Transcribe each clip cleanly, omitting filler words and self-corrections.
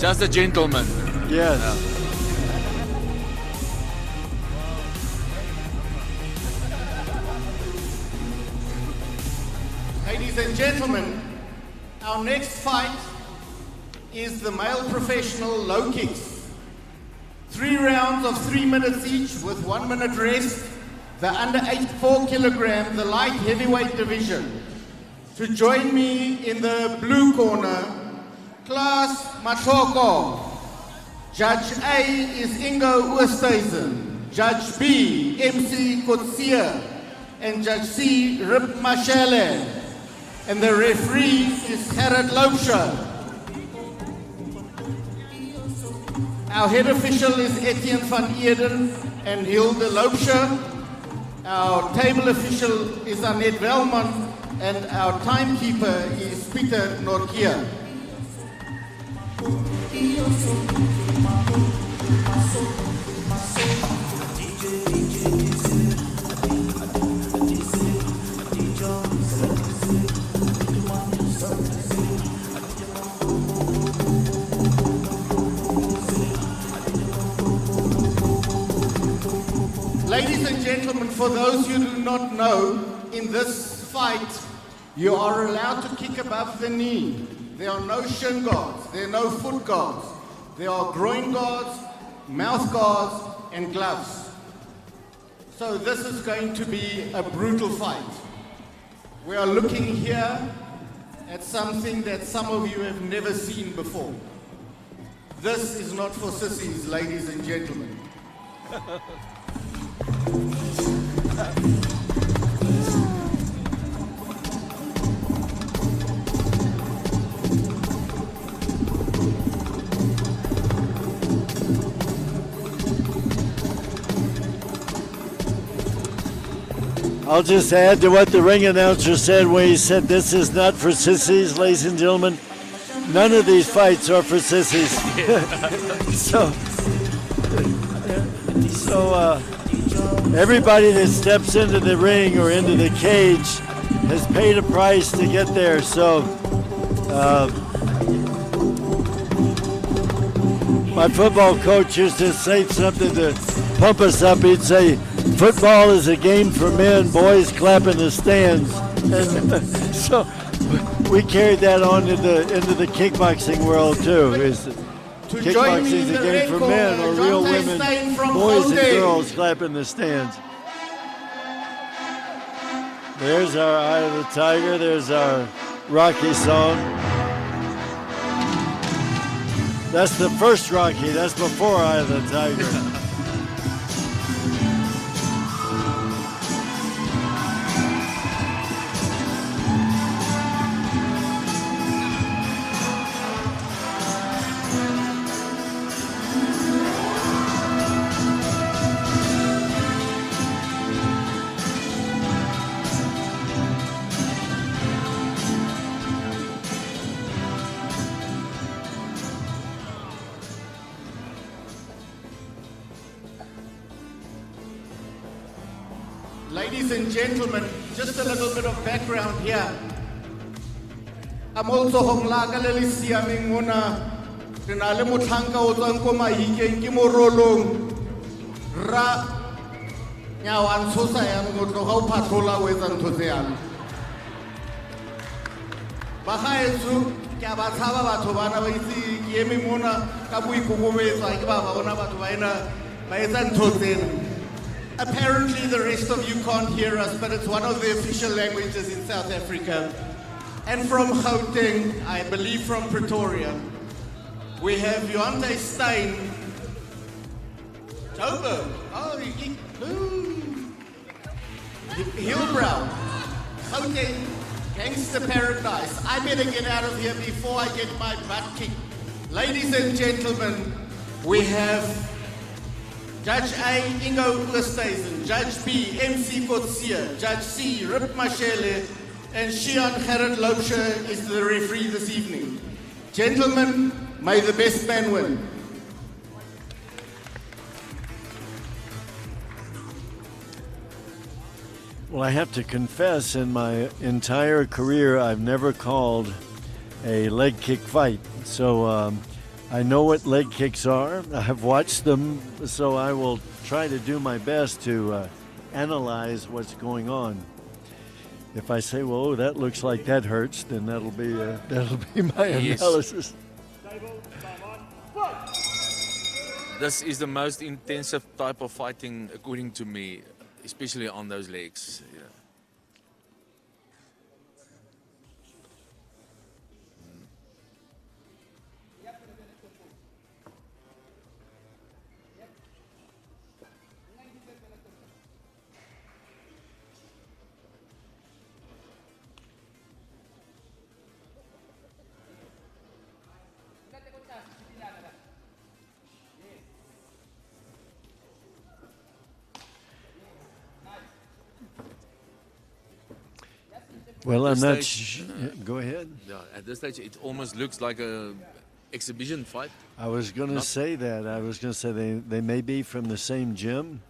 Just a gentleman. Yes. Ladies and gentlemen, our next fight is the male professional low kicks. 3 rounds of 3 minutes each with 1 minute rest. The under 84 kilogram, the light heavyweight division. To join me in the blue corner, Klaas Machoko. Judge A is Ingo Oosthuizen. Judge B, MC Kotsia. And Judge C, Rip Mashele. And the referee is Gerrit Loubser. Our head official is Etienne van Eden and Hilde Loubser. Our table official is Annette Wellman, and our timekeeper is Pieter Norkier. Ladies and gentlemen, for those you do not know, in this fight, you are allowed to kick above the knee. There are no shin guards, there are no foot guards. There are groin guards, mouth guards, and gloves. So this is going to be a brutal fight. We are looking here at something that some of you have never seen before. This is not for sissies, ladies and gentlemen. I'll just add to what the ring announcer said when he said this is not for sissies, ladies and gentlemen. None of these fights are for sissies. So everybody that steps into the ring or into the cage has paid a price to get there. So my football coach used to say something to pump us up. He'd say, football is a game for men, boys clap in the stands. And so we carried that on into the kickboxing world too. Kickboxing is a game for men or real women, boys and girls clap in the stands. There's our Eye of the Tiger. There's our Rocky song. That's the first Rocky. That's before Eye of the Tiger. Ladies and gentlemen, just a little bit of background here. I'm also from Lagaleli Siaming Mona, Renale Mutanka Otanko Mahike, Kimorolong, Ra Nyawan Sosayam, Goto Patola with Antoseam. Bahaesu, Kabatava Batovana, Yemi Mona, Kabui Kume, Saikaba, Ona Batuana, Baizan Tosen. Apparently the rest of you can't hear us, but it's one of the official languages in South Africa. And from Gauteng, I believe from Pretoria, we have Juante Stein. Joburg. Oh, Hillbrow. Gauteng, Gangster Paradise. I better get out of here before I get my butt kicked. Ladies and gentlemen, we have Judge A, Ingo Oosthuizen, Judge B, MC Kotsia, Judge C, Rip Mashele, and Shion Gerrit Loubser is the referee this evening. Gentlemen, may the best man win. Well, I have to confess, in my entire career, I've never called a leg kick fight. So I know what leg kicks are. I've watched them, so I will try to do my best to analyze what's going on. If I say, "Well, oh, that looks like that hurts," then that'll be my analysis. This is the most intensive type of fighting, according to me, especially on those legs. Yeah. Well, I'm not. Go ahead. Yeah, at this stage, it almost looks like a exhibition fight. I was going to say that. I was going to say they may be from the same gym.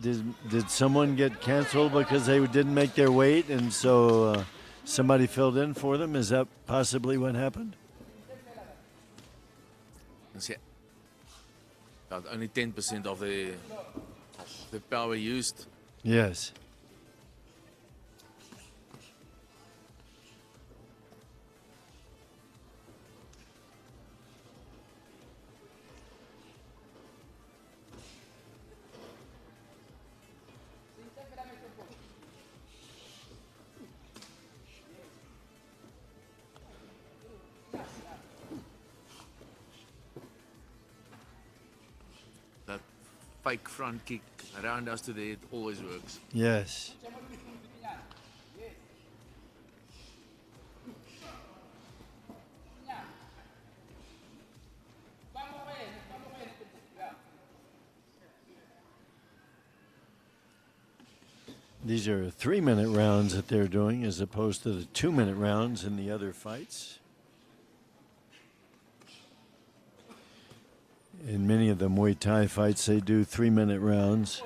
Did someone get canceled because they didn't make their weight, and so somebody filled in for them? Is that possibly what happened? About only 10% of the power used. Yes. Fake front kick around us to the head always works. Yes. These are 3-minute rounds that they're doing as opposed to the 2-minute rounds in the other fights. In many of the Muay Thai fights, they do 3-minute rounds.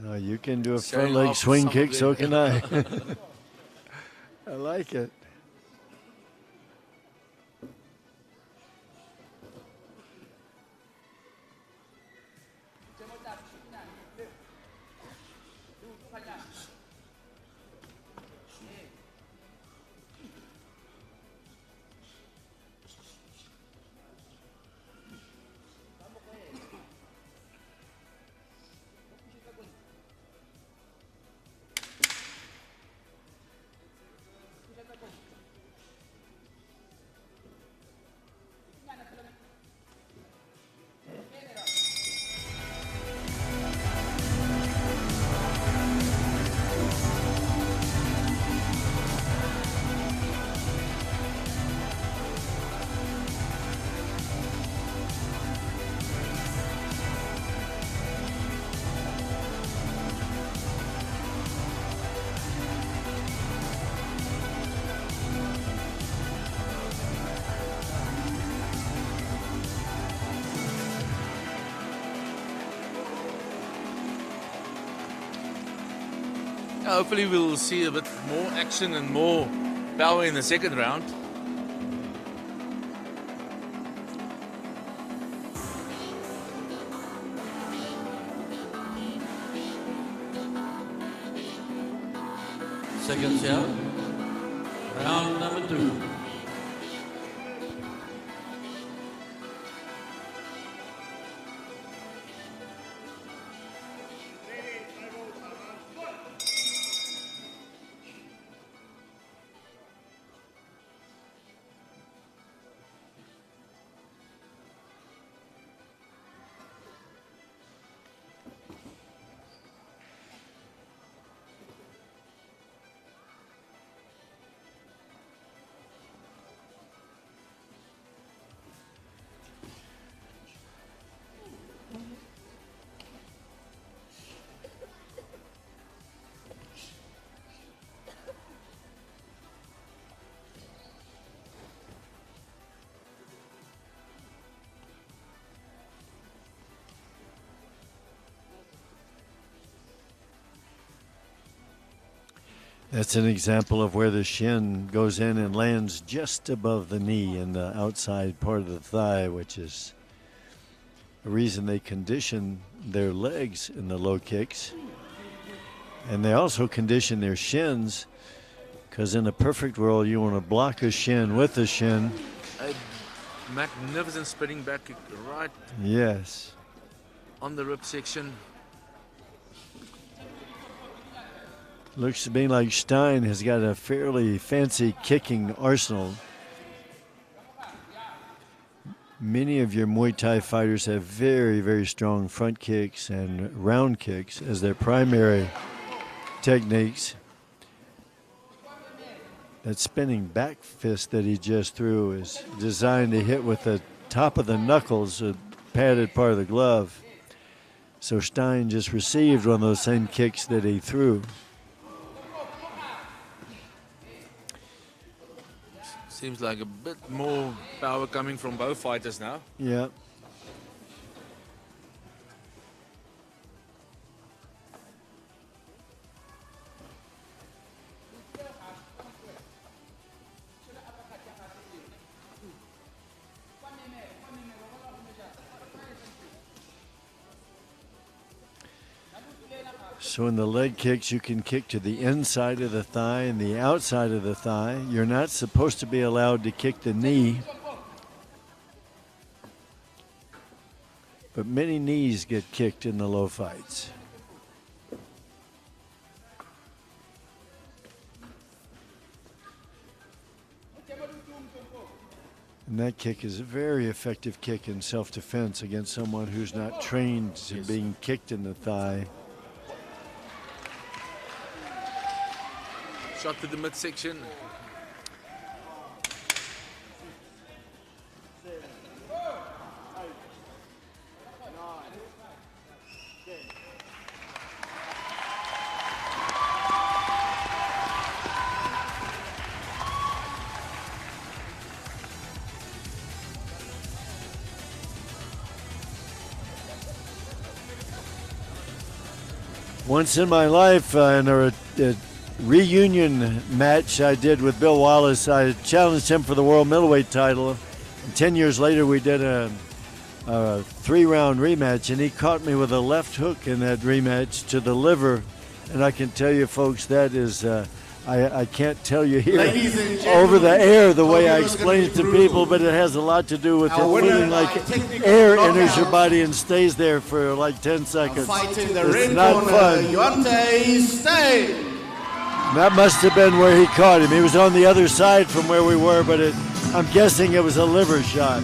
Now you can do a front leg swing kick, so can I. I like it. Hopefully we'll see a bit more action and more power in the second round. Seconds out. Round number 2. That's an example of where the shin goes in and lands just above the knee in the outside part of the thigh, which is the reason they condition their legs in the low kicks. And they also condition their shins, because in a perfect world, you want to block a shin with a shin. A magnificent spinning back kick right Yes. on the rib section. Looks to me like Stein has got a fairly fancy kicking arsenal. Many of your Muay Thai fighters have very, very strong front kicks and round kicks as their primary techniques. That spinning back fist that he just threw is designed to hit with the top of the knuckles, a padded part of the glove. So Stein just received one of those same kicks that he threw. Seems like a bit more power coming from both fighters now. Yeah. So in the leg kicks, you can kick to the inside of the thigh and the outside of the thigh. You're not supposed to be allowed to kick the knee. But many knees get kicked in the low fights. And that kick is a very effective kick in self-defense against someone who's not trained to being kicked in the thigh. Shot to the midsection. Once in my life, in a reunion match I did with Bill Wallace, I challenged him for the world middleweight title. And 10 years later, we did a 3-round rematch, and he caught me with a left hook in that rematch to the liver. And I can tell you, folks, that is, I can't tell you here over the air the way I explain it to people, but it has a lot to do with it feeling like air enters your body and stays there for like 10 seconds. It's not fun. Juante, stay. That must have been where he caught him. He was on the other side from where we were, but I'm guessing it was a liver shot.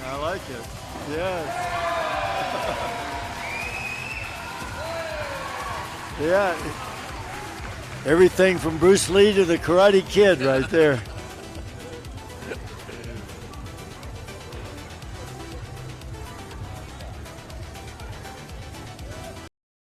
I like it. Yes. Yeah. Everything from Bruce Lee to the Karate Kid right there.